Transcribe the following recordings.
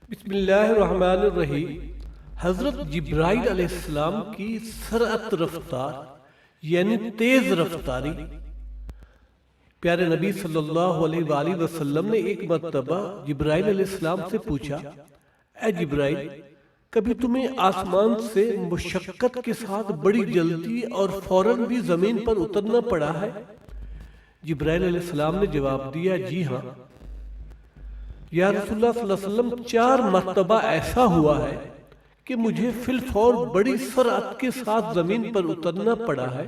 بسم اللہ الرحمن الرحیم۔ حضرت جبرائیل علیہ السلام کی سرعت رفتار یعنی تیز رفتاری۔ پیارے نبی صلی اللہ علیہ وآلہ وسلم نے ایک مرتبہ جبرائیل علیہ السلام سے پوچھا، اے جبرائیل، کبھی تمہیں آسمان سے مشقت کے ساتھ بڑی جلدی اور فوراً بھی زمین پر اترنا پڑا ہے؟ جبرائیل علیہ السلام نے جواب دیا، جی ہاں یا رسول اللہ صلی اللہ علیہ وسلم، 4 مرتبہ ایسا ہوا ہے کہ مجھے فی الفور بڑی سرعت کے ساتھ زمین پر اترنا پڑا ہے۔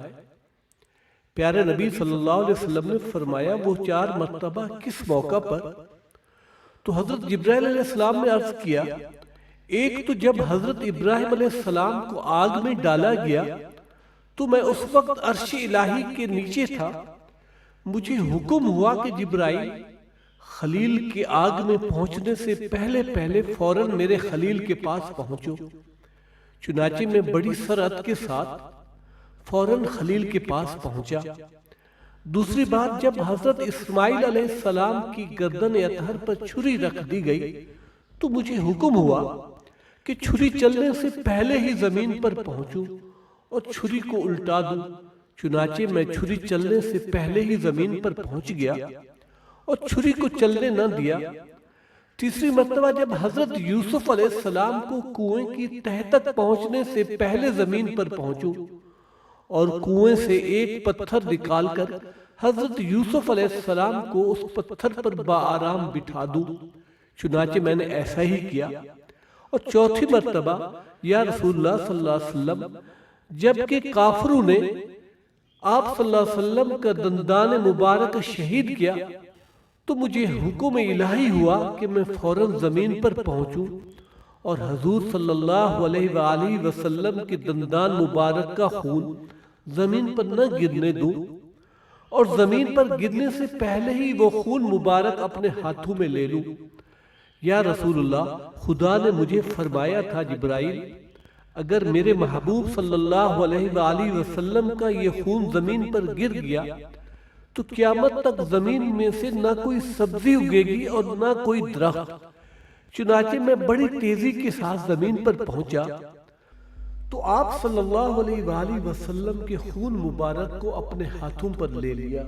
پیارے نبی صلی اللہ علیہ وسلم نے فرمایا، وہ 4 مرتبہ کس موقع پر؟ تو حضرت جبرائیل علیہ السلام نے عرض کیا، ایک تو جب حضرت ابراہیم علیہ السلام کو آگ میں ڈالا گیا تو میں اس وقت عرش الہی کے نیچے تھا، مجھے حکم ہوا کہ جبرائیل خلیل کے آگ میں پہنچنے سے پہلے فوراً میرے خلیل کے پاس پہنچو۔ چنانچہ میں بڑی سرعت کے ساتھ فوراً خلیل کے پاس پہنچا۔ دوسری بات، جب حضرت اسماعیل علیہ السلام کی گردن اطہر پر چھری رکھ دی گئی تو مجھے حکم ہوا کہ چھری چلنے سے پہلے ہی زمین پر پہنچوں اور چھری کو الٹا دوں۔ چنانچہ میں چھری چلنے سے پہلے ہی زمین پر پہنچ گیا اور چھری کو چلنے نہ دیا۔ تیسری مرتبہ جب حضرت یوسف علیہ السلام کو کنویں کی تہہ تک پہنچنے سے پہلے زمین پر پہنچوں اور کنویں سے ایک پتھر نکال کر حضرت یوسف علیہ السلام کو اس پتھر پر بآرام بٹھا دوں، چنانچہ میں نے ایسا ہی کیا۔ اور چوتھی مرتبہ یا رسول اللہ صلی اللہ علیہ وسلم، جبکہ کافروں نے آپ صلی اللہ علیہ وسلم کا دندان مبارک شہید کیا تو مجھے حکم الہی ہوا کہ میں فوراً زمین پر پہنچوں اور حضور صلی اللہ علیہ وآلہ وسلم کے دندان مبارک کا خون زمین پر نہ گرنے دوں اور زمین پر گرنے سے پہلے ہی وہ خون مبارک اپنے ہاتھوں میں لے لوں۔ یا رسول اللہ، خدا نے مجھے فرمایا تھا، جبرائیل، اگر میرے محبوب صلی اللہ علیہ وآلہ وسلم کا یہ خون زمین پر گر گیا تو قیامت تک زمین میں سے نہ کوئی سبزی اگے گی اور نہ کوئی درخت۔ چنانچہ میں بڑی تیزی کے ساتھ زمین پر پہنچا تو آپ صلی اللہ علیہ وآلہ وسلم کے خون مبارک کو اپنے ہاتھوں پر لے لیا۔